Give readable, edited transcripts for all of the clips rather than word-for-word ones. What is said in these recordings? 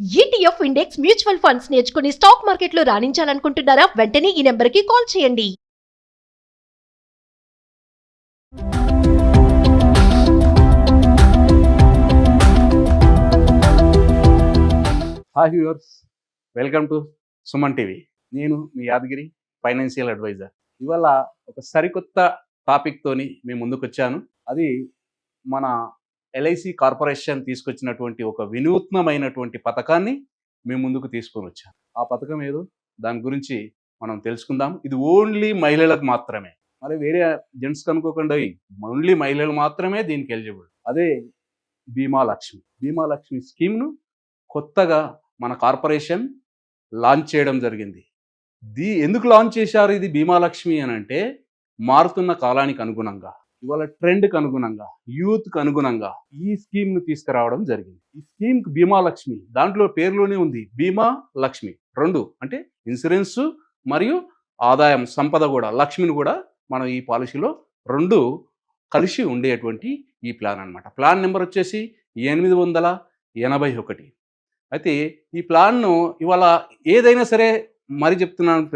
ETF index mutual funds నేర్చుకుని stock మార్కెట్లో రాణించాలనుకుంటున్నారా? వెంటనే ఈ నెంబర్కి కాల్ చేయండి. Hi viewers, welcome to Suman TV. నేను మీ యాదగిరి, ఫైనాన్షియల్ అడ్వైజర్. ఇవాళ ఒక సరికొత్త టాపిక్ తోని మేము ముందుకు వచ్చాను. అది మన ఎల్ఐసి కార్పొరేషన్ తీసుకొచ్చినటువంటి ఒక వినూత్నమైనటువంటి పథకాన్ని మేము ముందుకు తీసుకొని వచ్చాను. ఆ పథకం ఏదో దాని గురించి మనం తెలుసుకుందాం. ఇది ఓన్లీ మహిళలకు మాత్రమే, మరి వేరే జెంట్స్ కనుక్కోకుండా, ఓన్లీ మహిళలు మాత్రమే దీనికి ఎలిజిబుల్. అదే బీమా లక్ష్మి. బీమా లక్ష్మి స్కీమ్ను కొత్తగా మన కార్పొరేషన్ లాంచ్ చేయడం జరిగింది. ఎందుకు లాంచ్ చేశారు ఇది బీమా లక్ష్మి అని అంటే, మారుతున్న కాలానికి అనుగుణంగా, ఇవాళ ట్రెండ్కి అనుగుణంగా, యూత్కి అనుగుణంగా ఈ స్కీమ్ను తీసుకురావడం జరిగింది. ఈ స్కీమ్కి బీమా లక్ష్మి, దాంట్లో పేరులోనే ఉంది బీమా లక్ష్మి. రెండు అంటే ఇన్సూరెన్స్ మరియు ఆదాయం, సంపద కూడా, లక్ష్మిని కూడా మనం ఈ పాలసీలో రెండు కలిసి ఉండేటువంటి ఈ ప్లాన్ అనమాట. ప్లాన్ నెంబర్ వచ్చేసి 881. అయితే ఈ ప్లాన్ను ఇవాళ ఏదైనా సరే, మరి చెప్తున్నాను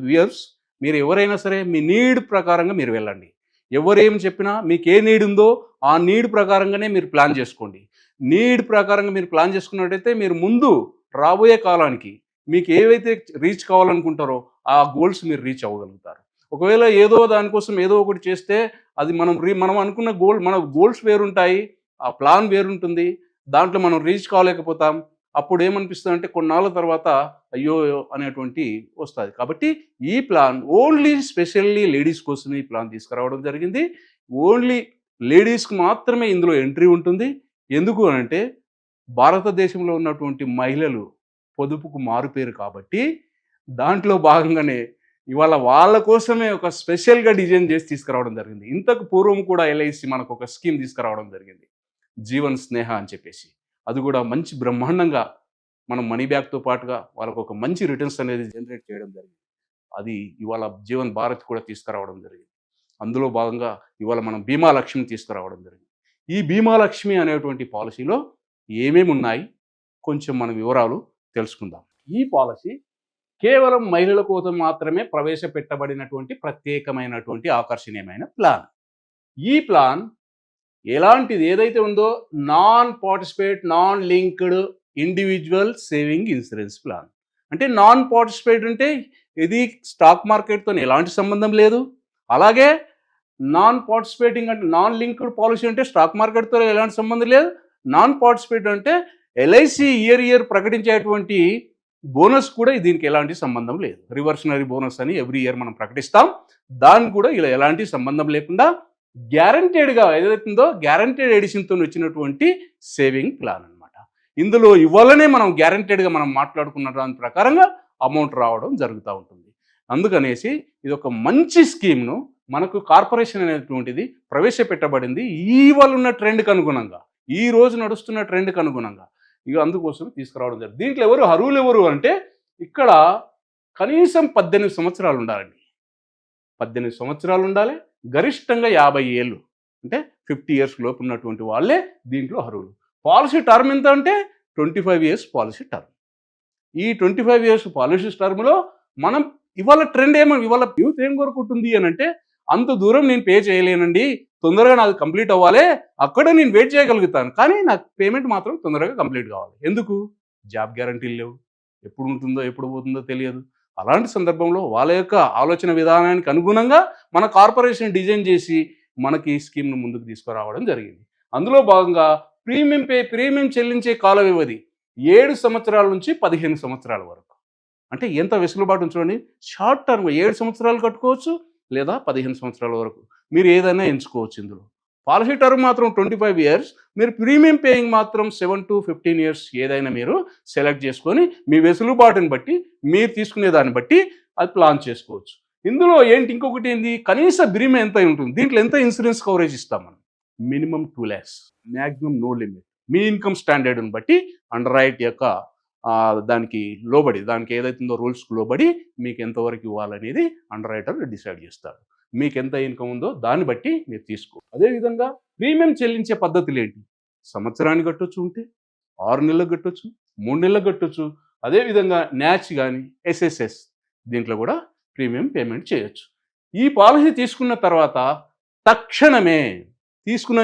వ్యూయర్స్, మీరు ఎవరైనా సరే మీ నీడ్ ప్రకారంగా మీరు వెళ్ళండి. ఎవరేం చెప్పినా మీకు ఏ నీడ్ ఉందో ఆ నీడ్ ప్రకారంగానే మీరు ప్లాన్ చేసుకోండి. నీడ్ ప్రకారంగా మీరు ప్లాన్ చేసుకున్నట్టయితే మీరు ముందు రాబోయే కాలానికి మీకు ఏవైతే రీచ్ కావాలనుకుంటారో ఆ గోల్స్ మీరు రీచ్ అవ్వగలుగుతారు. ఒకవేళ ఏదో దానికోసం ఏదో ఒకటి చేస్తే అది మనం అనుకున్న మన గోల్స్ వేరుంటాయి, ఆ ప్లాన్ వేరుంటుంది, దాంట్లో మనం రీచ్ కావలేకపోతాం. అప్పుడు ఏమనిపిస్తుంది అంటే కొన్నాళ్ళ తర్వాత అయ్యో అనేటువంటి వస్తుంది. కాబట్టి ఈ ప్లాన్ ఓన్లీ స్పెషల్లీ లేడీస్ కోసం ఈ ప్లాన్ తీసుకురావడం జరిగింది. ఓన్లీ లేడీస్కి మాత్రమే ఇందులో ఎంట్రీ ఉంటుంది. ఎందుకు అంటే భారతదేశంలో ఉన్నటువంటి మహిళలు పొదుపుకు మారుపేరు కాబట్టి దాంట్లో భాగంగానే ఇవాళ వాళ్ళ కోసమే ఒక స్పెషల్గా డిజైన్ చేసి తీసుకురావడం జరిగింది. ఇంతకు పూర్వం కూడా ఎల్ఐసి మనకు ఒక స్కీమ్ తీసుకురావడం జరిగింది, జీవన్ స్నేహ అని చెప్పేసి. అది కూడా మంచి బ్రహ్మాండంగా మనం మనీ బ్యాక్తో పాటుగా వాళ్ళకు ఒక మంచి రిటర్న్స్ అనేది జనరేట్ చేయడం జరిగింది. అది ఇవాళ జీవన్ భారత్ కూడా తీసుకురావడం జరిగింది. అందులో భాగంగా ఇవాళ మనం బీమా లక్ష్మిని తీసుకురావడం జరిగింది. ఈ బీమా లక్ష్మి అనేటువంటి పాలసీలో ఏమేమి ఉన్నాయి కొంచెం మనం వివరాలు తెలుసుకుందాం. ఈ పాలసీ కేవలం మహిళల కోసం మాత్రమే ప్రవేశపెట్టబడినటువంటి ప్రత్యేకమైనటువంటి ఆకర్షణీయమైన ప్లాన్. ఈ ప్లాన్ ఎలాంటిది ఏదైతే ఉందో non participate, non linked individual saving insurance plan. అంటే నాన్ పార్టిసిపేట్ అంటే ఇది స్టాక్ మార్కెట్తో ఎలాంటి సంబంధం లేదు. అలాగే నాన్ పార్టిసిపేటింగ్ అంటే నాన్ లింక్డ్ పాలసీ అంటే స్టాక్ మార్కెట్తో ఎలాంటి సంబంధం లేదు. నాన్ పార్టిసిపేట్ అంటే ఎల్ఐసి ఇయర్ ప్రకటించేటువంటి బోనస్ కూడా దీనికి ఎలాంటి సంబంధం లేదు. రివర్షనరీ బోనస్ అని ఎవ్రీ ఇయర్ మనం ప్రకటిస్తాం, దానికి కూడా ఇలా ఎలాంటి సంబంధం లేకుండా గ్యారంటెడ్గా ఏదైతుందో గ్యారంటెడ్ ఎడిషన్తో వచ్చినటువంటి సేవింగ్ ప్లాన్ అనమాట. ఇందులో ఇవ్వాలనే మనం గ్యారంటెడ్గా మనం మాట్లాడుకున్న దాని ప్రకారంగా అమౌంట్ రావడం జరుగుతూ ఉంటుంది. అందుకనేసి ఇది ఒక మంచి స్కీమ్ను మనకు కార్పొరేషన్ అనేటువంటిది ప్రవేశపెట్టబడింది ఇవాళ ఉన్న ట్రెండ్కి అనుగుణంగా, ఈ రోజు నడుస్తున్న ట్రెండ్కి అనుగుణంగా. ఇక అందుకోసం తీసుకురావడం జరిగింది. దీంట్లో అర్హులు ఎవరు అంటే ఇక్కడ కనీసం 18 సంవత్సరాలు ఉండాలండి. 18 సంవత్సరాలు ఉండాలి, గరిష్టంగా 50 ఏళ్ళు అంటే 50 ఇయర్స్ లోపు ఉన్నటువంటి వాళ్ళే దీంట్లో అర్హులు. పాలసీ టర్మ్ ఎంత అంటే 25 ఇయర్స్ పాలసీ టర్మ్. ఈ 25 ఇయర్స్ పాలసీ టర్మ్లో మనం ఇవాళ ట్రెండ్ ఇవాళ యూత్ ఏం కోరుకుంటుంది అని అంటే, అంత దూరం నేను పే చేయలేనండి, తొందరగా నాకు కంప్లీట్ అవ్వాలి, అక్కడ నేను వెయిట్ చేయగలుగుతాను, కానీ నాకు పేమెంట్ మాత్రం తొందరగా కంప్లీట్ కావాలి. ఎందుకు? జాబ్ గ్యారంటీలు లేవు, ఎప్పుడు ఉంటుందో ఎప్పుడు పోతుందో తెలియదు. అలాంటి సందర్భంలో వాళ్ళ యొక్క ఆలోచన విధానానికి అనుగుణంగా మన కార్పొరేషన్ డిజైన్ చేసి మనకి ఈ స్కీమ్ను ముందుకు తీసుకురావడం జరిగింది. అందులో భాగంగా ప్రీమియం చెల్లించే కాల వ్యవధి 7 సంవత్సరాల నుంచి 15 సంవత్సరాల వరకు. అంటే ఎంత వెసులుబాటు చూడండి. షార్ట్ టర్మ్ 7 సంవత్సరాలు కట్టుకోవచ్చు, లేదా 15 సంవత్సరాల వరకు మీరు ఏదైనా ఎంచుకోవచ్చు. ఇందులో పాలసీ టర్మ్ మాత్రం 25 ఇయర్స్, మీరు ప్రీమియం పేయింగ్ మాత్రం 7 to 15 ఇయర్స్ ఏదైనా మీరు సెలెక్ట్ చేసుకొని మీ వెసులుబాటుని బట్టి, మీరు తీసుకునే దాన్ని బట్టి అది ప్లాన్ చేసుకోవచ్చు. ఇందులో ఇంకొకటి కనీస ప్రీమియం ఎంత ఉంటుంది, దీంట్లో ఎంత ఇన్సూరెన్స్ కవరేజ్ ఇస్తాం మనం. Minimum 2 lakhs, maximum no limit. మీ ఇన్కమ్ స్టాండర్డ్ని బట్టి అండర్ రైట్ యొక్క దానికి లోబడి, దానికి ఏదైతుందో రూల్స్కి లోబడి మీకు ఎంతవరకు ఇవ్వాలనేది అండర్ రైటర్ డిసైడ్ చేస్తారు. మీకు ఎంత ఇన్కమ్ ఉందో దాన్ని బట్టి మీరు తీసుకో. అదేవిధంగా ప్రీమియం చెల్లించే పద్ధతులు ఏంటి? సంవత్సరానికి కట్టొచ్చు, ఉంటే 6 నెలలకు కట్టొచ్చు, 3 నెలలకు కట్టొచ్చు. అదేవిధంగా న్యాచ్ కానీ ఎస్ఎస్ఎస్ దీంట్లో కూడా ప్రీమియం పేమెంట్ చేయొచ్చు. ఈ పాలసీ తీసుకున్న తర్వాత తక్షణమే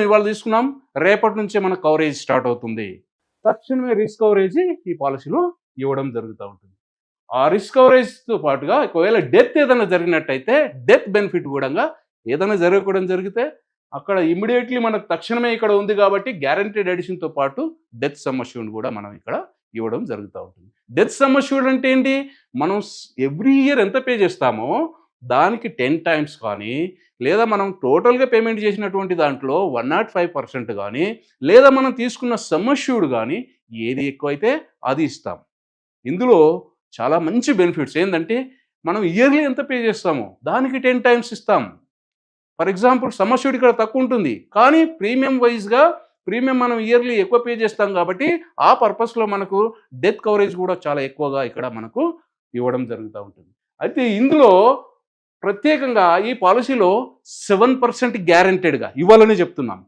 ఇవాళ తీసుకున్నాం, రేపటి నుంచే మన కవరేజ్ స్టార్ట్ అవుతుంది. తక్షణమే రిస్క్ కవరేజ్ ఈ పాలసీలో ఇవ్వడం జరుగుతూ ఉంటుంది. ఆ రిస్క్ కవరేజ్తో పాటుగా ఒకవేళ డెత్ ఏదైనా జరిగినట్టయితే డెత్ బెనిఫిట్ కూడా ఏదైనా జరగకూడదు జరిగితే అక్కడ ఇమ్మీడియట్లీ మనకు తక్షణమే ఇక్కడ ఉంది కాబట్టి గ్యారంటీడ్ ఎడిషన్తో పాటు డెత్ సమ్ అష్యూర్డ్ కూడా మనం ఇక్కడ ఇవ్వడం జరుగుతూ ఉంటుంది. డెత్ సమ్ అష్యూర్డ్ అంటే ఏంటి? మనం ఎవ్రీ ఇయర్ ఎంత పే చేస్తామో దానికి 10 times కానీ, లేదా మనం టోటల్గా పేమెంట్ చేసినటువంటి దాంట్లో 105% కానీ, లేదా మనం తీసుకున్న సమ్ అష్యూర్డ్ కానీ ఏది ఎక్కువైతే అది ఇస్తాం. ఇందులో చాలా మంచి బెనిఫిట్స్ ఏంటంటే మనం ఇయర్లీ ఎంత పే చేస్తామో దానికి 10 times ఇస్తాం. ఫర్ ఎగ్జాంపుల్ సమ్ అష్యూర్డ్ ఇక్కడ తక్కువ ఉంటుంది, కానీ ప్రీమియం వైజ్గా ప్రీమియం మనం ఇయర్లీ ఎక్కువ పే చేస్తాం కాబట్టి ఆ పర్పస్లో మనకు డెత్ కవరేజ్ కూడా చాలా ఎక్కువగా ఇక్కడ మనకు ఇవ్వడం జరుగుతూ ఉంటుంది. అయితే ఇందులో ప్రత్యేకంగా ఈ పాలసీలో 7% గ్యారెంటెడ్గా ఇవ్వాలని చెప్తున్నాం.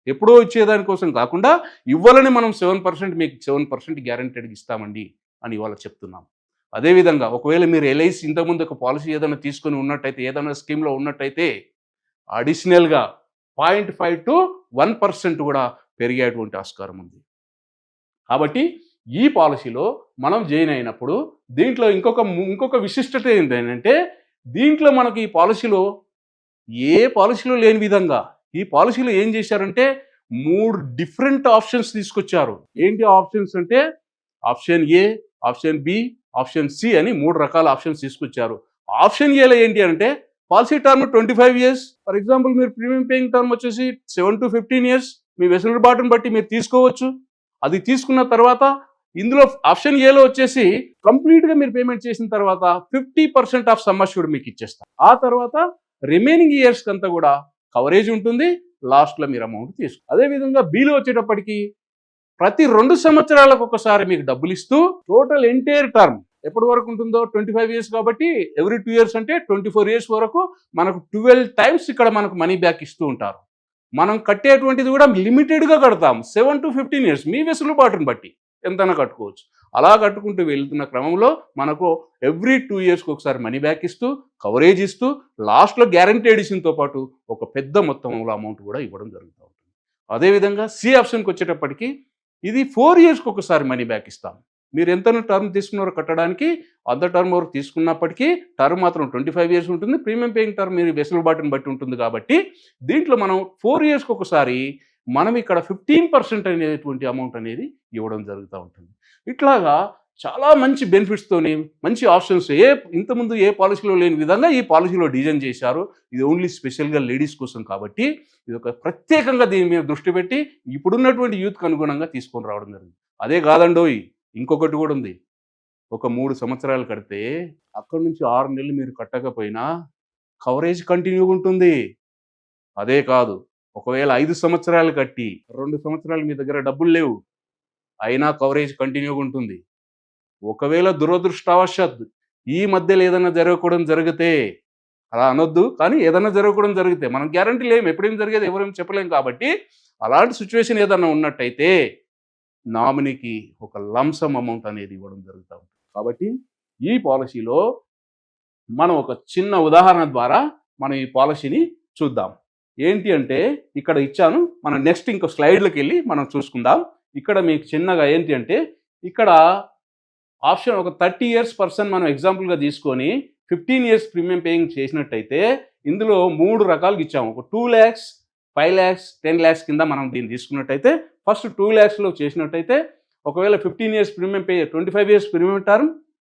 ఎప్పుడో ఇచ్చేదానికోసం కాకుండా ఇవ్వాలని మనం 7% మీకు 7% గ్యారెంటెడ్గా ఇస్తామండి అని ఇవాళ చెప్తున్నాం. అదేవిధంగా ఒకవేళ మీరు ఎల్ఐసి ఇంతకుముందు ఒక పాలసీ ఏదైనా తీసుకొని ఉన్నట్టయితే, ఏదైనా స్కీమ్లో ఉన్నట్టయితే అడిషనల్గా 0.5 to 1% కూడా పెరిగేటువంటి ఆస్కారం ఉంది. కాబట్టి ఈ పాలసీలో మనం జాయిన్ అయినప్పుడు దీంట్లో ఇంకొక విశిష్టత ఏంటంటే దీంట్లో మనకి ఈ పాలసీలో ఏ పాలసీలో లేని విధంగా ఈ పాలసీలో ఏం చేశారంటే 3 డిఫరెంట్ ఆప్షన్స్ తీసుకొచ్చారు. ఏంటి ఆప్షన్స్ అంటే option A, option B, option C అని 3 రకాల ఆప్షన్స్ తీసుకొచ్చారు. ఆప్షన్ ఏలో ఏంటి అంటే policy term 25 years. For example మీరు ప్రీమియం పేయింగ్ టర్మ్ వచ్చేసి 7 to 15 years మీ వెసులుబాటును బట్టి మీరు తీసుకోవచ్చు. అది తీసుకున్న తర్వాత ఇందులో ఆప్షన్ ఏలో వచ్చేసి కంప్లీట్గా మీరు పేమెంట్ చేసిన తర్వాత 50% ఆఫ్ సమ్ అష్యూర్డ్ మీకు ఇచ్చేస్తారు. ఆ తర్వాత రిమైనింగ్ ఇయర్స్ అంతా కూడా కవరేజ్ ఉంటుంది, లాస్ట్లో మీరు అమౌంట్ తీసుకో. అదేవిధంగా బీలో వచ్చేటప్పటికి ప్రతి 2 సంవత్సరాలకు ఒకసారి మీకు డబ్బులు ఇస్తూ టోటల్ ఎంటైర్ టర్మ్ ఎప్పటి వరకు ఉంటుందో 25 years కాబట్టి ఎవ్రీ 2 years అంటే 24 years వరకు మనకు 12 times ఇక్కడ మనకు మనీ బ్యాక్ ఇస్తూ ఉంటారు. మనం కట్టేటువంటిది కూడా లిమిటెడ్గా కడతాం. 7 to 15 years మీ వెసులుబాటును బట్టి ఎంతైనా కట్టుకోవచ్చు. అలా కట్టుకుంటూ వెళ్తున్న క్రమంలో మనకు ఎవ్రీ 2 yearsకి ఒకసారి మనీ బ్యాక్ ఇస్తూ కవరేజ్ ఇస్తూ లాస్ట్లో గ్యారంటీ ఎడిషన్తో పాటు ఒక పెద్ద మొత్తంలో అమౌంట్ కూడా ఇవ్వడం జరుగుతూ ఉంటుంది. అదేవిధంగా సి ఆప్షన్కి వచ్చేటప్పటికి ఇది 4 yearsకి ఒకసారి మనీ బ్యాక్ ఇస్తాం. మీరు ఎంత టర్మ్ తీసుకున్నారో కట్టడానికి అంత టర్మ్ వరకు తీసుకున్నప్పటికీ టర్మ్ మాత్రం 25 years ఉంటుంది. ప్రీమియం పేయింగ్ టర్మ్ మీరు వెసులుబాటుని బట్టి ఉంటుంది కాబట్టి దీంట్లో మనం 4 yearsకి ఒకసారి మనం ఇక్కడ 15% అనేటువంటి అమౌంట్ అనేది ఇవ్వడం జరుగుతూ ఉంటుంది. ఇట్లాగా చాలా మంచి బెనిఫిట్స్తోని మంచి ఆప్షన్స్ ఇంతకుముందు ఏ పాలసీలో లేని విధంగా ఈ పాలసీలో డిజైన్ చేశారు. ఇది ఓన్లీ స్పెషల్గా లేడీస్ కోసం కాబట్టి ఇది ఒక ప్రత్యేకంగా దీని మీద దృష్టి పెట్టి ఇప్పుడున్నటువంటి యూత్కి అనుగుణంగా తీసుకొని రావడం జరిగింది. అదే కాదండోయ్, ఇంకొకటి కూడా ఉంది. ఒక 3 సంవత్సరాలు కడితే అక్కడి నుంచి 6 నెలలు మీరు కట్టకపోయినా కవరేజ్ కంటిన్యూగా ఉంటుంది. అదే కాదు, ఒకవేళ 5 సంవత్సరాలు కట్టి 2 సంవత్సరాలు మీ దగ్గర డబ్బులు లేవు అయినా కవరేజ్ కంటిన్యూగా ఉంటుంది. ఒకవేళ దురదృష్టవశాత్తు ఈ మధ్యలో ఏదైనా జరగకూడదు జరిగితే, అలా అనొద్దు, కానీ ఏదైనా జరగకూడదు జరిగితే మనం గ్యారంటీ లేము, ఎప్పుడేం జరిగేది ఎవరేం చెప్పలేం. కాబట్టి అలాంటి సిచ్యువేషన్ ఏదైనా ఉన్నట్టయితే నామినీకి ఒక లంసమ్ అమౌంట్ అనేది ఇవ్వడం జరుగుతూ ఉంటుంది. కాబట్టి ఈ పాలసీలో మనం ఒక చిన్న ఉదాహరణ ద్వారా మనం ఈ పాలసీని చూద్దాం. ఏంటి అంటే ఇక్కడ ఇచ్చాను, మనం నెక్స్ట్ ఇంకో స్లైడ్లోకి వెళ్ళి మనం చూసుకుందాం. ఇక్కడ మీకు చిన్నగా ఏంటి అంటే ఇక్కడ ఆప్షన్ ఒక 30 years పర్సన్ మనం ఎగ్జాంపుల్గా తీసుకొని 15 years ప్రీమియం పేయింగ్ చేసినట్టయితే ఇందులో 3 రకాలుగా ఇచ్చాము. ఒక 2 lakhs, 5 lakhs, 10 lakhs కింద మనం దీన్ని తీసుకున్నట్టయితే ఫస్ట్ 2 lakhsలో చేసినట్టయితే ఒకవేళ 15 years premium pay 25 years premium term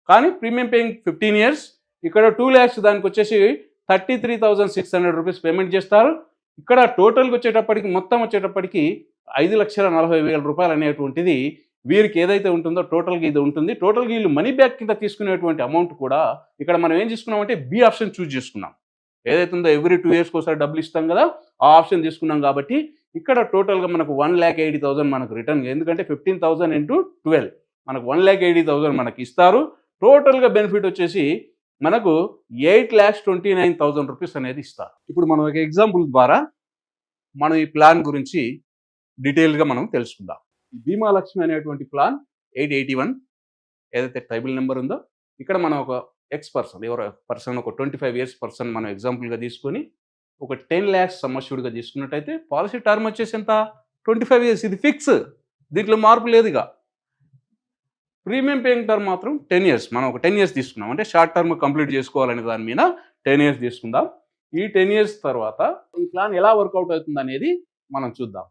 కానీ ప్రీమియం పేయింగ్ 15 years, ఇక్కడ 2 lakhs దానికి వచ్చేసి 33,600 rupees పేమెంట్ చేస్తారు. ఇక్కడ టోటల్గా వచ్చేటప్పటికి మొత్తం వచ్చేటప్పటికి 5,40,000 రూపాయలు అనేటువంటిది వీరికి ఏదైతే ఉంటుందో టోటల్గా ఇది ఉంటుంది. టోటల్గా వీళ్ళు మనీ బ్యాక్ కింద తీసుకునేటువంటి అమౌంట్ కూడా ఇక్కడ మనం ఏం చేసుకున్నామంటే బి ఆప్షన్ చూజ్ చేసుకున్నాం. ఏదైతే ఉందో ఎవ్రీ 2 yearsకి ఒకసారి డబ్బులు ఇస్తాం కదా, ఆ ఆప్షన్ తీసుకున్నాం. కాబట్టి ఇక్కడ టోటల్గా మనకు 1,80,000 మనకు రిటర్న్, ఎందుకంటే 15,000 into 12 మనకు 1,80,000 మనకి ఇస్తారు. టోటల్గా బెనిఫిట్ వచ్చేసి మనకు 8,29,000 rupees అనేది ఇస్తారు. ఇప్పుడు మనం ఒక ఎగ్జాంపుల్ ద్వారా మనం ఈ ప్లాన్ గురించి డీటెయిల్గా మనం తెలుసుకుందాం. బీమా లక్ష్మి అనేటువంటి ప్లాన్ 881 ఏదైతే ట్రైబల్ నెంబర్ ఉందో ఇక్కడ మనం ఒక ఎక్స్ పర్సన్ ఎవరో పర్సన్ ఒక 25 ఇయర్స్ పర్సన్ మనం ఎగ్జాంపుల్గా తీసుకొని ఒక 10 lakhs సమ్ అష్యూర్డ్గా తీసుకున్నట్టయితే పాలసీ టర్మ్ వచ్చేసి ఎంత 25 ఇయర్స్. ఇది ఫిక్స్, దీంట్లో మార్పు లేదు. ఇక ప్రీమియం పేయింగ్ టర్మ్ మాత్రం 10 years. మనం ఒక 10 years తీసుకున్నాం అంటే షార్ట్ టర్మ్ కంప్లీట్ చేసుకోవాలనే దాని మీద 10 years తీసుకుందాం. ఈ 10 years తర్వాత ఈ ప్లాన్ ఎలా వర్కౌట్ అవుతుంది అనేది మనం చూద్దాం.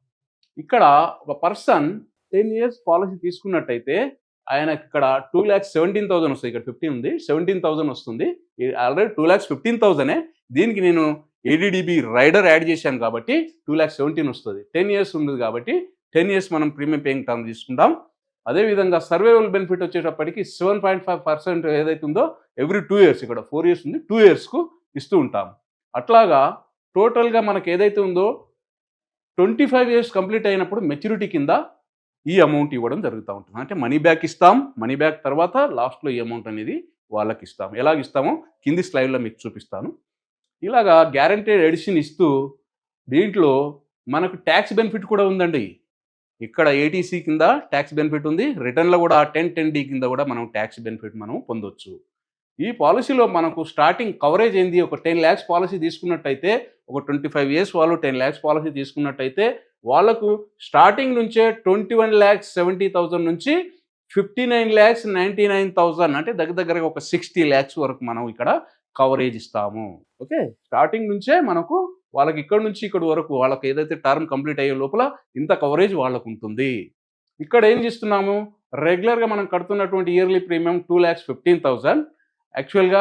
ఇక్కడ ఒక పర్సన్ 10 years పాలసీ తీసుకున్నట్టయితే ఆయన ఇక్కడ 2,17,000 వస్తుంది. ఇక్కడ 15 ఉంది, 17,000 వస్తుంది. ఆల్రెడీ 2,15,000. దీనికి నేను ADDB రైడర్ యాడ్ చేశాను కాబట్టి 2,17,000 వస్తుంది. 10 years ఉంది కాబట్టి 10 years మనం ప్రీమియం పేయింగ్ టర్మ్ తీసుకుందాం. అదేవిధంగా సర్వైవల్ బెనిఫిట్ వచ్చేటప్పటికి 7.5% ఏదైతే ఉందో ఎవ్రీ 2 years, ఇక్కడ 4 years ఉంది, 2 yearsకు ఇస్తూ ఉంటాం. అట్లాగా టోటల్గా మనకు ఏదైతే ఉందో 25 years కంప్లీట్ అయినప్పుడు మెచ్యూరిటీ కింద ఈ అమౌంట్ ఇవ్వడం జరుగుతూ ఉంటుంది. అంటే మనీ బ్యాక్ ఇస్తాం, మనీ బ్యాక్ తర్వాత లాస్ట్లో ఈ అమౌంట్ అనేది వాళ్ళకి ఇస్తాం. ఎలాగ ఇస్తామో కింది స్లైడ్లో మీకు చూపిస్తాను. ఇలాగా గ్యారంటీడ్ ఎడిషన్ ఇస్తూ దీంట్లో మనకు ట్యాక్స్ బెనిఫిట్ కూడా ఉందండి. ఇక్కడ ATC కింద ట్యాక్స్ బెనిఫిట్ ఉంది, రిటర్న్లో కూడా 1010D కింద కూడా మనం ట్యాక్స్ బెనిఫిట్ మనం పొందొచ్చు. ఈ పాలసీలో మనకు స్టార్టింగ్ కవరేజ్ ఏంది, ఒక 10 lakhs పాలసీ తీసుకున్నట్టయితే ఒక 25 years వాళ్ళు 10 lakhs పాలసీ తీసుకున్నట్టయితే వాళ్ళకు స్టార్టింగ్ నుంచే 21,70,000 నుంచి 59,99,000 అంటే దగ్గరగా ఒక 60 lakhs వరకు మనం ఇక్కడ కవరేజ్ ఇస్తాము. ఓకే, స్టార్టింగ్ నుంచే మనకు వాళ్ళకి ఇక్కడ నుంచి ఇక్కడ వరకు వాళ్ళకి ఏదైతే టర్మ్ కంప్లీట్ అయ్యే లోపల ఇంత కవరేజ్ వాళ్ళకు ఉంటుంది. ఇక్కడ ఏం చేస్తున్నాము, రెగ్యులర్గా మనం కడుతున్నటువంటి ఇయర్లీ ప్రీమియం 2,15,000. యాక్చువల్గా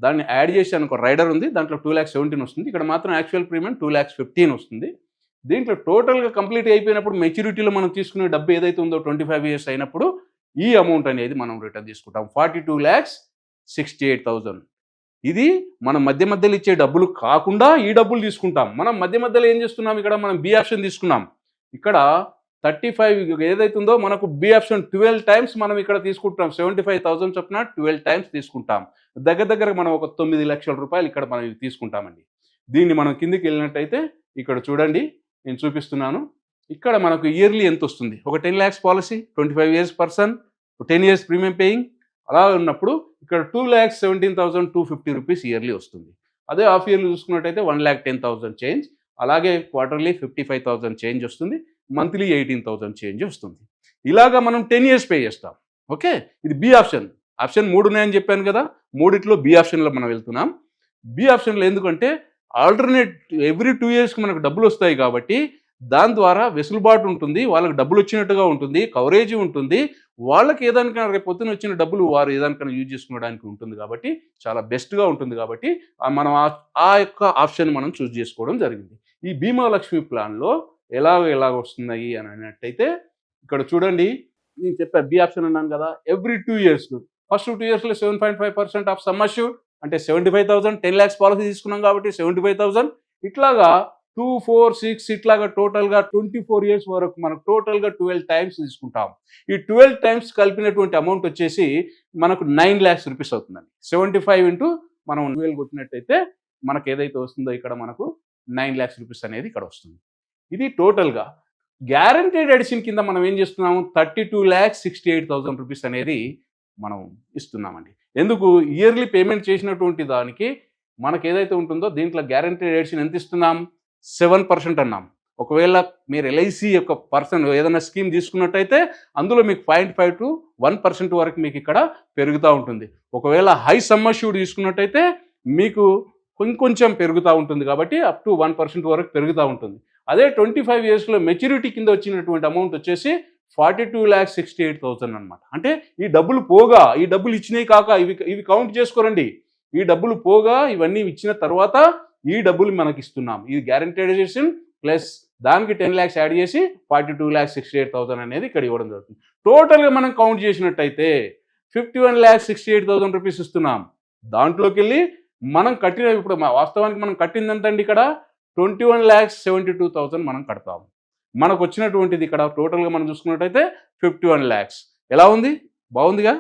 దాన్ని యాడ్ చేశాను, ఒక రైడర్ ఉంది, దాంట్లో 2,17,000 వస్తుంది. ఇక్కడ మాత్రం యాక్చువల్ ప్రీమియం 2,15,000 వస్తుంది. దీంట్లో టోటల్గా కంప్లీట్ అయిపోయినప్పుడు మెచ్యూరిటీలో మనం తీసుకునే డబ్బు ఏదైతే ఉందో 25 years అయినప్పుడు ఈ అమౌంట్ అనేది మనం రిటర్న్ తీసుకుంటాం, 42,68,000. ఇది మనం మధ్యలో ఇచ్చే డబ్బులు కాకుండా ఈ డబ్బులు తీసుకుంటాం. మనం మధ్యలో ఏం చేస్తున్నాం, ఇక్కడ మనం బి ఆప్షన్ తీసుకున్నాం. ఇక్కడ 35 ఏదైతే ఉందో మనకు బి ఆప్షన్ 12 times మనం ఇక్కడ తీసుకుంటాం. 75,000 చొప్పున 12 times తీసుకుంటాం. దగ్గర మనం ఒక 9 లక్షల రూపాయలు ఇక్కడ మనం తీసుకుంటామండి. దీన్ని మనం కిందికి వెళ్ళినట్టయితే ఇక్కడ చూడండి, నేను చూపిస్తున్నాను. ఇక్కడ మనకు ఇయర్లీ ఎంత వస్తుంది, ఒక 10 lakhs policy 25 years person 10 years premium paying అలా ఉన్నప్పుడు ఇక్కడ 2,17,250 రూపీస్ ఇయర్లీ వస్తుంది. అదే హాఫ్ ఇయర్లీ చూసుకున్నట్టయితే 1,10,000 చేంజ్, అలాగే క్వార్టర్లీ 55,000 చేంజ్ వస్తుంది, మంత్లీ 18,000 చేంజ్ వస్తుంది. ఇలాగా మనం 10 years పే చేస్తాం. ఓకే, ఇది బి ఆప్షన్. ఆప్షన్ 3 ఉన్నాయని చెప్పాను కదా, మూడిట్లో బి ఆప్షన్లో మనం వెళ్తున్నాం. బి ఆప్షన్లో ఎందుకంటే ఆల్టర్నేట్ ఎవ్రీ 2 yearsకి మనకు డబ్బులు వస్తాయి కాబట్టి దాని ద్వారా వెసులుబాటు ఉంటుంది, వాళ్ళకి డబ్బులు వచ్చినట్టుగా ఉంటుంది, కవరేజ్ ఉంటుంది, వాళ్ళకి ఏదానికైనా రేపు పొద్దున వచ్చిన డబ్బులు వారు ఏదానికైనా యూజ్ చేసుకోవడానికి ఉంటుంది కాబట్టి చాలా బెస్ట్గా ఉంటుంది. కాబట్టి మనం ఆ యొక్క ఆప్షన్ మనం చూస్ చేసుకోవడం జరిగింది. ఈ బీమా లక్ష్మి ప్లాన్లో ఎలాగ వస్తున్నాయి అని అన్నట్టయితే ఇక్కడ చూడండి, నేను చెప్పా బి ఆప్షన్ అన్నాను కదా, every 2 years first 2 yearsలో 7.5% of sum assured అంటే 75,000, 10 lakhs పాలసీ తీసుకున్నాం కాబట్టి 75,000, ఇట్లాగా 2, 4, 6 ఇట్లాగా టోటల్గా 24 years వరకు మనకు టోటల్గా 12 times తీసుకుంటాం. ఈ 12 times కలిపినటువంటి అమౌంట్ వచ్చేసి మనకు 9 lakhs రూపీస్ అవుతుందండి. 75 ఇంటూ మనం 12 కొట్టినట్టయితే మనకు ఏదైతే వస్తుందో ఇక్కడ మనకు 9 lakhs రూపీస్ అనేది ఇక్కడ వస్తుంది. ఇది టోటల్గా గ్యారంటీడ్ ఎడిషన్ కింద మనం ఏం చేస్తున్నాము, 32,68,000 రూపీస్ అనేది మనం ఇస్తున్నామండి. ఎందుకు, ఇయర్లీ పేమెంట్ చేసినటువంటి దానికి మనకు ఏదైతే ఉంటుందో దీంట్లో గ్యారంటీడ్ ఎడిషన్ ఎంత ఇస్తున్నాం, 7% అన్నాం. ఒకవేళ మీరు LIC యొక్క పర్సన్ ఏదైనా స్కీమ్ తీసుకున్నట్టయితే అందులో మీకు 0.5 to 1% వరకు మీకు ఇక్కడ పెరుగుతూ ఉంటుంది. ఒకవేళ హై సమ్ అష్యూర్డ్ తీసుకున్నట్టయితే మీకు కొంచెం పెరుగుతూ ఉంటుంది కాబట్టి అప్ టు 1% వరకు పెరుగుతూ ఉంటుంది. అదే 25 yearsలో మెచ్యూరిటీ కింద వచ్చినటువంటి అమౌంట్ వచ్చేసి 42,68,000 అనమాట. అంటే ఈ డబ్బులు పోగా, ఈ డబ్బులు ఇచ్చినవి కాక ఇవి కౌంట్ చేసుకోరండి, ఈ డబ్బులు పోగా ఇవన్నీ ఇచ్చిన తర్వాత ఈ డబ్బులు మనకి ఇస్తున్నాం. ఇది గ్యారంటీడైజేషన్ ప్లస్ దానికి 10 lakhs యాడ్ చేసి 42,68,000 అనేది ఇక్కడ ఇవ్వడం జరుగుతుంది. టోటల్గా మనం కౌంట్ చేసినట్టయితే 51,68,000 రూపీస్ ఇస్తున్నాం. దాంట్లోకి వెళ్ళి మనం కట్టిన ఇప్పుడు వాస్తవానికి మనం కట్టిందంతండి ఇక్కడ 21,72,000 మనం కడతాం. మనకు వచ్చినటువంటిది ఇక్కడ టోటల్గా మనం చూసుకున్నట్టయితే 51 lakhs. ఎలా ఉంది, బాగుందిగా,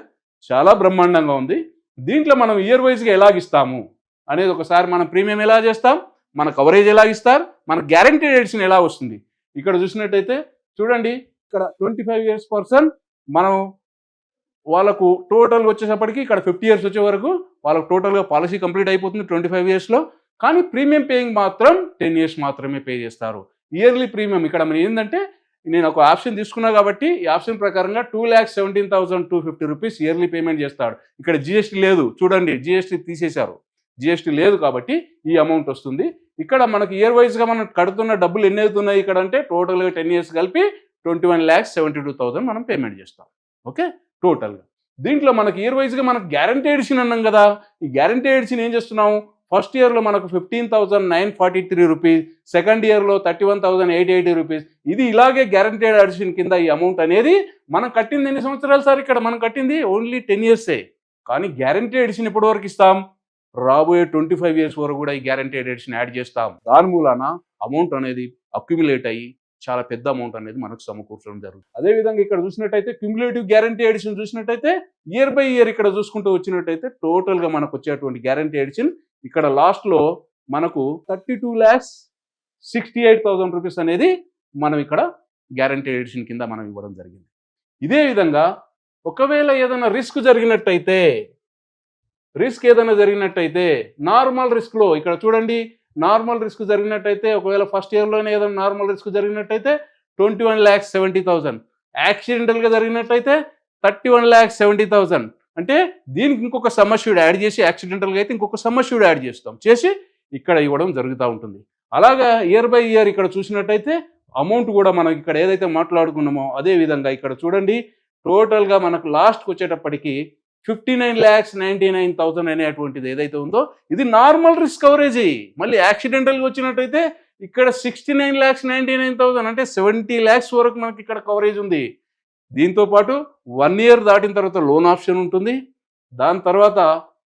చాలా బ్రహ్మాండంగా ఉంది. దీంట్లో మనం ఇయర్ వైజ్గా ఎలాగిస్తాము అనేది ఒకసారి మనం ప్రీమియం ఎలా చేస్తాం, మన కవరేజ్ ఎలా ఇస్తారు, మన గ్యారంటీడ్ ఎడిషన్ ఎలా వస్తుంది ఇక్కడ చూసినట్టయితే చూడండి, ఇక్కడ 25 years పర్సన్ మనం వాళ్ళకు టోటల్గా వచ్చేసప్పటికి ఇక్కడ 50 ఇయర్స్ వచ్చే వరకు వాళ్ళకు టోటల్గా పాలసీ కంప్లీట్ అయిపోతుంది 25 ఇయర్స్లో. కానీ ప్రీమియం పేయింగ్ మాత్రం 10 ఇయర్స్ మాత్రమే పే చేస్తారు. ఇయర్లీ ప్రీమియం ఇక్కడ మన ఏంటంటే నేను ఒక ఆప్షన్ తీసుకున్నా కాబట్టి ఈ ఆప్షన్ ప్రకారంగా 2,17,250 రూపీస్ ఇయర్లీ పేమెంట్ చేస్తాడు. ఇక్కడ జిఎస్టీ లేదు, చూడండి జిఎస్టీ తీసేశారు, జిఎస్టీ లేదు కాబట్టి ఈ అమౌంట్ వస్తుంది. ఇక్కడ మనకి ఇయర్ వైజ్గా మనం కడుతున్న డబ్బులు ఎన్ని అవుతున్నాయి ఇక్కడ అంటే టోటల్గా 10 ఇయర్స్ కలిపి 21,72,000 మనం పేమెంట్ చేస్తాం. ఓకే, టోటల్గా. దీంట్లో మనకి ఇయర్ వైజ్గా మనకు గ్యారంటీ ఎడిషన్ అన్నాం కదా, ఈ గ్యారంటీ ఎడిషన్ ఏం చేస్తున్నాము, ఫస్ట్ ఇయర్లో మనకు 15,943 రూపీస్, సెకండ్ ఇయర్లో 31,880 రూపీస్. ఇది ఇలాగే గ్యారంటీడ్ ఎడిషన్ కింద ఈ అమౌంట్ అనేది మనం కట్టింది ఎన్ని సంవత్సరాలు సార్, ఇక్కడ మనం కట్టింది ఓన్లీ 10 ఇయర్సే. కానీ గ్యారంటీ ఎడిషన్ ఎప్పటి వరకు ఇస్తాం, రాబోయే 25 ఇయర్స్ వరకు కూడా ఈ గ్యారంటీడ్ ఎడిషన్ యాడ్ చేస్తాం. దాని మూలాన అమౌంట్ అనేది అక్యుములేట్ అయ్యి చాలా పెద్ద అమౌంట్ అనేది మనకు సమకూర్చడం జరుగుతుంది. అదేవిధంగా ఇక్కడ చూసినట్టయితే క్యుములేటివ్ గ్యారంటీ ఎడిషన్ చూసినట్టయితే ఇయర్ బై ఇయర్ ఇక్కడ చూసుకుంటూ వచ్చినట్టయితే టోటల్గా మనకు వచ్చేటువంటి గ్యారంటీ ఎడిషన్ ఇక్కడ లాస్ట్లో మనకు 32,68,000 రూపీస్ అనేది మనం ఇక్కడ గ్యారంటీ ఎడిషన్ కింద మనం ఇవ్వడం జరిగింది. ఇదే విధంగా ఒకవేళ ఏదైనా రిస్క్ జరిగినట్టయితే నార్మల్ రిస్క్లో ఇక్కడ చూడండి, నార్మల్ రిస్క్ జరిగినట్టయితే ఒకవేళ ఫస్ట్ ఇయర్లోనే ఏదైనా నార్మల్ రిస్క్ జరిగినట్టయితే 21,70,000, యాక్సిడెంటల్గా జరిగినట్టయితే 31,70,000. అంటే దీనికి ఇంకొక సమ్ అష్యూర్డ్ యాడ్ చేసి, యాక్సిడెంటల్గా అయితే ఇంకొక సమ్ అష్యూర్డ్ యాడ్ చేసి ఇక్కడ ఇవ్వడం జరుగుతూ ఉంటుంది. అలాగా ఇయర్ బై ఇయర్ ఇక్కడ చూసినట్టయితే అమౌంట్ కూడా మనం ఇక్కడ ఏదైతే మాట్లాడుకున్నామో అదే విధంగా ఇక్కడ చూడండి, టోటల్గా మనకు లాస్ట్కి వచ్చేటప్పటికి 59,99,000 అనేటువంటిది ఏదైతే ఉందో ఇది నార్మల్ రిస్క్ కవరేజ్. మళ్ళీ యాక్సిడెంటల్గా వచ్చినట్టయితే ఇక్కడ 69,99,000 అంటే 70 lakhs వరకు మనకి ఇక్కడ కవరేజ్ ఉంది. దీంతో పాటు 1 ఇయర్ దాటిన తర్వాత లోన్ ఆప్షన్ ఉంటుంది. దాని తర్వాత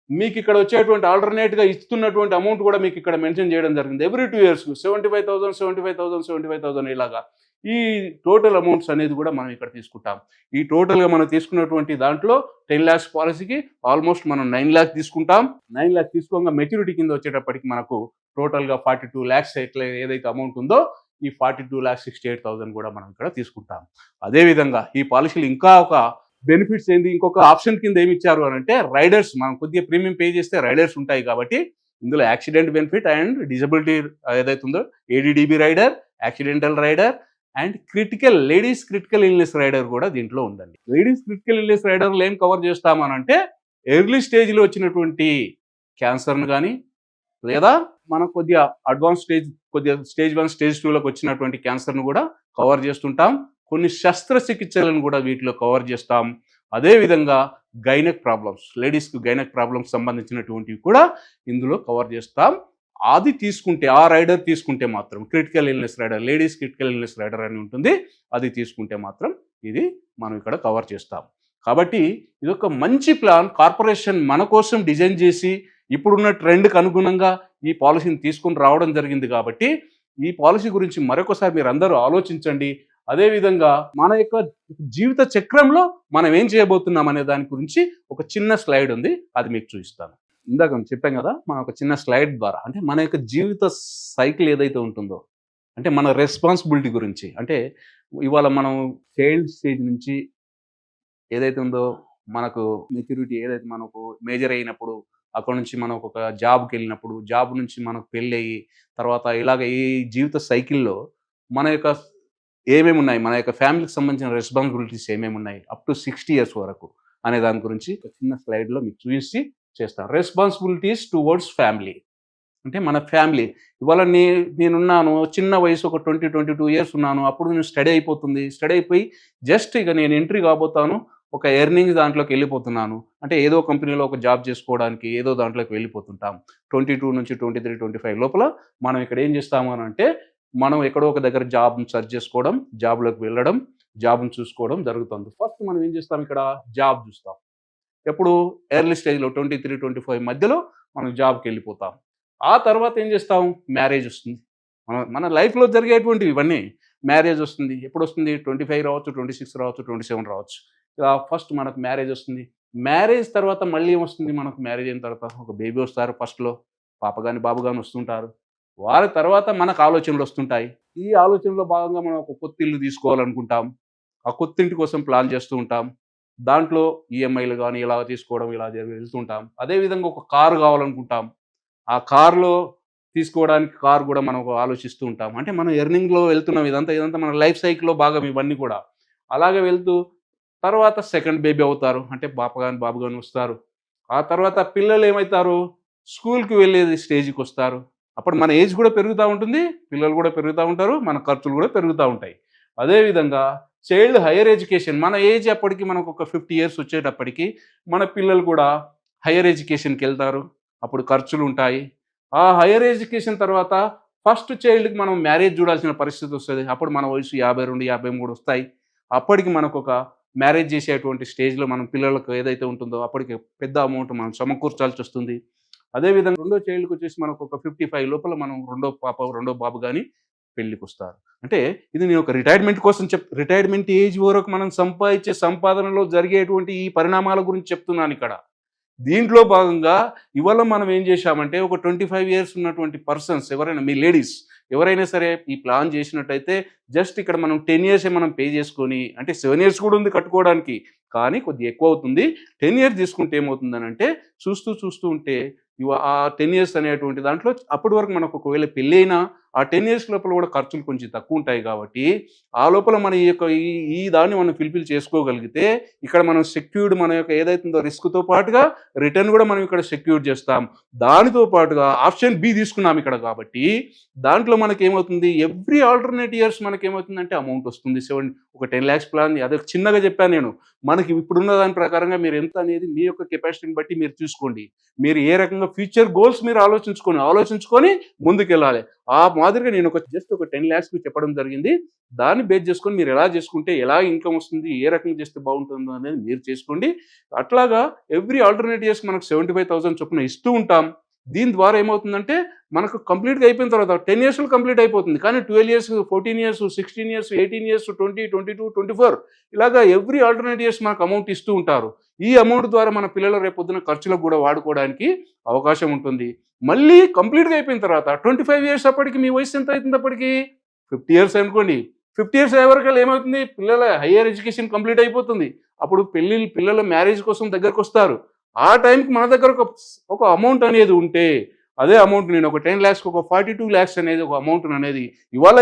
మీకు ఇక్కడ వచ్చేటువంటి ఆల్టర్నేట్గా ఇస్తున్నటువంటి అమౌంట్ కూడా మీకు ఇక్కడ మెన్షన్ చేయడం జరిగింది. ఎవ్రీ 2 years 75,000 ఇలాగా ఈ టోటల్ అమౌంట్స్ అనేది కూడా మనం ఇక్కడ తీసుకుంటాం. ఈ టోటల్గా మనం తీసుకున్నటువంటి దాంట్లో 10 lakhs పాలసీకి ఆల్మోస్ట్ మనం 9 lakhs తీసుకుంటాం. 9 lakhs తీసుకోగా మెచ్యూరిటీ కింద వచ్చేటప్పటికి మనకు టోటల్గా 42 lakhs ఏదైతే అమౌంట్ ఉందో ఈ 42,68,000 కూడా మనం ఇక్కడ తీసుకుంటాం. అదేవిధంగా ఈ పాలసీలు ఇంకా ఒక బెనిఫిట్స్ ఏంది, ఇంకొక ఆప్షన్ కింద ఏమి ఇచ్చారు అని అంటే రైడర్స్. మనం కొద్దిగా ప్రీమియం పే చేస్తే రైడర్స్ ఉంటాయి కాబట్టి ఇందులో యాక్సిడెంట్ బెనిఫిట్ అండ్ డిజబిలిటీ ఏదైతే ఉందో ADDB rider, accidental rider and ladies critical illness rider కూడా దీంట్లో ఉందండి. లేడీస్ క్రిటికల్ ఇల్నెస్ రైడర్లు ఏం కవర్ చేస్తామనంటే ఎర్లీ స్టేజ్లో వచ్చినటువంటి క్యాన్సర్ను కానీ లేదా మనం కొద్దిగా అడ్వాన్స్ స్టేజ్ 1 స్టేజ్ 2లోకి వచ్చినటువంటి క్యాన్సర్ను కూడా కవర్ చేస్తుంటాం. కొన్ని శస్త్రచికిత్సలను కూడా వీటిలో కవర్ చేస్తాం. అదేవిధంగా గైనక్ ప్రాబ్లమ్స్, లేడీస్కి గైనక్ ప్రాబ్లమ్స్ సంబంధించినటువంటివి కూడా ఇందులో కవర్ చేస్తాం. అది తీసుకుంటే ఆ రైడర్ తీసుకుంటే మాత్రం critical illness rider, ladies critical illness rider అని ఉంటుంది, అది తీసుకుంటే మాత్రం ఇది మనం ఇక్కడ కవర్ చేస్తాం. కాబట్టి ఇది ఒక మంచి ప్లాన్ కార్పొరేషన్ మన కోసం డిజైన్ చేసి ఇప్పుడున్న ట్రెండ్కి అనుగుణంగా ఈ పాలసీని తీసుకుని రావడం జరిగింది. కాబట్టి ఈ పాలసీ గురించి మరొకసారి మీరు అందరూ ఆలోచించండి. అదేవిధంగా మన యొక్క జీవిత చక్రంలో మనం ఏం చేయబోతున్నాం అనే దాని గురించి ఒక చిన్న స్లైడ్ ఉంది, అది మీకు చూపిస్తాను. ఇందాక చెప్పాం కదా, మన ఒక చిన్న స్లైడ్ ద్వారా అంటే మన యొక్క జీవిత సైకిల్ ఏదైతే ఉంటుందో అంటే మన రెస్పాన్సిబిలిటీ గురించి, అంటే ఇవాళ మనం చైల్డ్ స్టేజ్ నుంచి ఏదైతే ఉందో మనకు మెచ్యూరిటీ ఏదైతే మనకు మేజర్ అయినప్పుడు అక్కడ నుంచి మనం ఒక జాబ్కి వెళ్ళినప్పుడు, జాబ్ నుంచి మనకు పెళ్ళి అయ్యి తర్వాత ఇలాగ ఈ జీవిత సైకిల్లో మన యొక్క ఏమేమి ఉన్నాయి, మన యొక్క ఫ్యామిలీకి సంబంధించిన రెస్పాన్సిబిలిటీస్ ఏమేమి ఉన్నాయి అప్ టు 60 years వరకు అనే దాని గురించి ఒక చిన్న స్లైడ్లో మీకు చూసి చేస్తాను. రెస్పాన్సిబిలిటీస్ టువర్డ్స్ ఫ్యామిలీ అంటే మన ఫ్యామిలీ. ఇవాళ నేనున్నాను చిన్న వయసు ఒక 22 years ఉన్నాను, అప్పుడు నేను స్టడీ అయిపోతుంది, స్టడీ అయిపోయి జస్ట్ ఇక నేను ఎంట్రీ కాబోతాను ఒక ఎర్నింగ్ దాంట్లోకి వెళ్ళిపోతున్నాను అంటే ఏదో కంపెనీలో ఒక జాబ్ చేసుకోవడానికి ఏదో దాంట్లోకి వెళ్ళిపోతుంటాం. 22 నుంచి 23, 25 లోపల మనం ఇక్కడ ఏం చేస్తాము అని అంటే మనం ఎక్కడో ఒక దగ్గర జాబ్ని సెర్చ్ చేసుకోవడం, జాబ్లోకి వెళ్ళడం, జాబ్ని చూసుకోవడం జరుగుతుంది. ఫస్ట్ మనం ఏం చేస్తాం, ఇక్కడ జాబ్ చూస్తాం. ఎప్పుడు ఎర్లీ స్టేజ్లో 23, 25 మధ్యలో మనం జాబ్కి వెళ్ళిపోతాం. ఆ తర్వాత ఏం చేస్తాం, మ్యారేజ్ వస్తుంది. మన లైఫ్లో జరిగేటువంటివి ఇవన్నీ. మ్యారేజ్ వస్తుంది, ఎప్పుడు వస్తుంది, 25 రావచ్చు, 26 రావచ్చు, 27 రావచ్చు. ఇలా ఫస్ట్ మనకు మ్యారేజ్ వస్తుంది. మ్యారేజ్ తర్వాత మళ్ళీ ఏమొస్తుంది, మనకు మ్యారేజ్ అయిన తర్వాత ఒక బేబీ వస్తారు. ఫస్ట్లో పాప కానీ బాబు కానీ వస్తుంటారు. వారి తర్వాత మనకు ఆలోచనలు వస్తుంటాయి. ఈ ఆలోచనలో భాగంగా మనం ఒక కొత్త ఇల్లు తీసుకోవాలనుకుంటాం. ఆ కొత్త ఇంటి కోసం ప్లాన్ చేస్తూ ఉంటాం. దాంట్లో ఈఎంఐలు కానీ ఇలా తీసుకోవడం ఇలా వెళ్తుంటాం. అదేవిధంగా ఒక కారు కావాలనుకుంటాం. ఆ కారులో తీసుకోవడానికి కారు కూడా మనం ఆలోచిస్తూ ఉంటాం. అంటే మనం ఎర్నింగ్‌లో వెళ్తున్నాం. ఇదంతా మన లైఫ్ సైకిల్‌లో భాగం ఇవన్నీ కూడా. అలాగే వెళ్తూ తర్వాత సెకండ్ బేబీ అవుతారు. అంటే పాప గాని, బాబు గాని వస్తారు. ఆ తర్వాత పిల్లలు ఏమైతారు? స్కూల్‌కి వెళ్ళేది స్టేజ్‌కొస్తారు. అప్పుడు మన ఏజ్ కూడా పెరుగుతా ఉంటుంది. పిల్లలు కూడా పెరుగుతా ఉంటారు. మన ఖర్చులు కూడా పెరుగుతా ఉంటాయి. అదేవిధంగా చైల్డ్ హైయర్ ఎడ్యుకేషన్ మన ఏజ్ అప్పటికి మనకు ఒక 50 ఇయర్స్ వచ్చేటప్పటికి మన పిల్లలు కూడా హైయర్ ఎడ్యుకేషన్‌కెళ్తారు. అప్పుడు ఖర్చులుంటాయి. ఆ హైయర్ ఎడ్యుకేషన్ తర్వాత ఫస్ట్ చైల్డ్‌కి మనం మ్యారేజ్ చూడాల్సిన పరిస్థితి వస్తది. అప్పుడు మన వయసు 52, 53 వస్తాయి. అప్పటికి మనకొక మ్యారేజ్ చేసేటువంటి స్టేజ్‌లో మనం పిల్లలకు ఏదైతే ఉంటుందో అప్పటికి పెద్ద అమౌంట్ మనం సమకూర్చాల్సొస్తుంది. అదేవిధంగా రెండో చైల్డ్‌కొచ్చేసి మనకొక 55 లోపల మనం రెండో పాప, రెండో బాబు గాని పెళ్ళికొస్తారు. అంటే ఇది నేను ఒక రిటైర్మెంట్ కోసం రిటైర్మెంట్ ఏజ్ వరకు మనం సంపాదించే సంపాదనలో జరిగేటువంటి ఈ పరిణామాల గురించి చెప్తున్నానిక్కడ. దీంట్లో భాగంగా ఇవాళ మనం ఏం చేశామంటే ఒక 25 ఇయర్స్ ఉన్నటువంటి పర్సన్స్ ఎవరైనా మీ లేడీస్ ఎవరైనా సరే ఈ ప్లాన్ చేసినట్టయితే జస్ట్ ఇక్కడ మనం 10 ఇయర్సే మనం పే చేసుకొని అంటే 7 ఇయర్స్ కూడా ఉంది కట్టుకోవడానికి కానీ కొద్దిగా ఎక్కువ అవుతుంది. 10 ఇయర్స్ తీసుకుంటే ఏమవుతుందనంటే చూస్తూ ఉంటే ఆ 10 ఇయర్స్ అనేటువంటి దాంట్లో అప్పటి వరకు మనకు ఒకవేళ పెళ్ళి అయినా ఆ 10 ఇయర్స్ లోపల కూడా ఖర్చులు కొంచెం తక్కువ ఉంటాయి కాబట్టి ఆ లోపల మన ఈ యొక్క ఈ దాన్ని మనం ఫుల్ఫిల్ చేసుకోగలిగితే ఇక్కడ మనం సెక్యూర్డ్ మన యొక్క ఏదైతుందో రిస్క్తో పాటుగా రిటర్న్ కూడా మనం ఇక్కడ సెక్యూర్ చేస్తాం. దానితో పాటుగా ఆప్షన్ బి తీసుకున్నాం ఇక్కడ కాబట్టి దాంట్లో మనకేమవుతుంది ఎవ్రీ ఆల్టర్నేట్ ఇయర్స్ మనకేమవుతుందంటే అమౌంట్ వస్తుంది. ఒక 10 lakhs ప్లాన్ అదే చిన్నగా చెప్పాను నేను. మనకి ఇప్పుడున్న దాని ప్రకారంగా మీరు ఎంత అనేది మీ యొక్క కెపాసిటీని బట్టి మీరు చూసుకోండి. మీరు ఏ రకంగా ఫ్యూచర్ గోల్స్ మీరు ఆలోచించుకొని ముందుకెళ్ళాలి. ఆ మాదిరిగా నేను జస్ట్ ఒక 10 lakhs చెప్పడం జరిగింది. దాన్ని బేస్ చేసుకొని మీరు ఎలా చేసుకుంటే ఎలా ఇన్కమ్ వస్తుంది, ఏ రకంగా చేస్తే బాగుంటుందో అనేది మీరు చేసుకోండి. అట్లాగా ఎవ్రీ ఆల్టర్నేట్ ఇయర్స్ మనకు 75,000 చొప్పున ఇస్తూ ఉంటాం. దీని ద్వారా ఏమవుతుందంటే మనకు కంప్లీట్‌గా అయిపోయిన తర్వాత 10 ఇయర్స్‌లో కంప్లీట్ అయిపోతుంది. కానీ 12 ఇయర్స్, 14 ఇయర్స్, 16 ఇయర్స్, 18 ఇయర్స్, 20, 22, 24 ఇలాగా ఎవ్రీ ఆల్టర్నేట్ ఇయర్స్ మనకు అమౌంట్ ఇస్తూ ఉంటారు. ఈ అమౌంట్ ద్వారా మన పిల్లలు రేపొద్దున ఖర్చులకు కూడా వాడుకోవడానికి అవకాశం ఉంటుంది. మళ్ళీ కంప్లీట్‌గా అయిపోయిన తర్వాత 25 ఇయర్స్ అప్పటికి మీ వయసు ఎంత అవుతుంది అప్పటికి? 50 ఇయర్స్ అనుకోండి. 50 ఇయర్స్ అయ్యే వరకల్లా ఏమవుతుంది? పిల్లల హైయర్ ఎడ్యుకేషన్ కంప్లీట్ అయిపోతుంది. అప్పుడు పిల్లల మ్యారేజ్ కోసం దగ్గరకొస్తారు. ఆ టైంకి మన దగ్గర ఒక అమౌంట్ అనేది ఉంటే అదే అమౌంట్ నేను ఒక 10 lakhs ఒక 42 lakhs అనేది ఒక అమౌంట్ అనేది ఇవాళ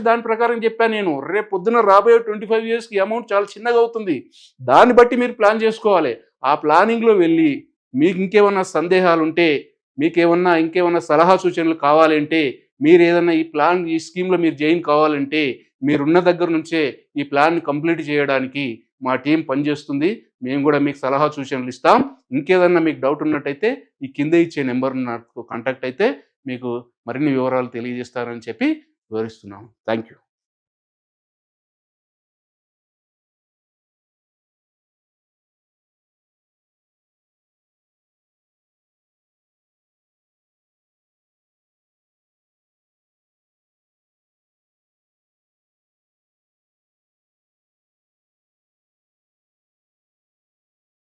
దాని ప్రకారం చెప్పాను నేను. రేపు పొద్దున రాబోయే 25 ఇయర్స్‌కి అమౌంట్ చాలా చిన్నగా అవుతుంది. దాన్ని బట్టి మీరు ప్లాన్ చేసుకోవాలి. ఆ ప్లానింగ్‌లో వెళ్ళి మీకు ఇంకేమన్నా సందేహాలుంటే ఇంకేమన్నా సలహా సూచనలు కావాలంటే మీరు ఏదన్నా ఈ స్కీమ్‌లో మీరు జాయిన్ కావాలంటే మీరున్న దగ్గర నుంచే ఈ ప్లాన్ కంప్లీట్ చేయడానికి మా టీం పనిచేస్తుంది. మేము కూడా మీకు సలహా సూచనలు ఇస్తాం. ఇంకేదన్నా మీకు డౌట్ ఉన్నట్టయితే ఈ కింద ఇచ్చే నెంబర్ నాకు కాంటాక్ట్ అయితే మీకు మరిన్ని వివరాలు తెలియజేస్తారని చెప్పి వివరిస్తున్నాం. Thank you.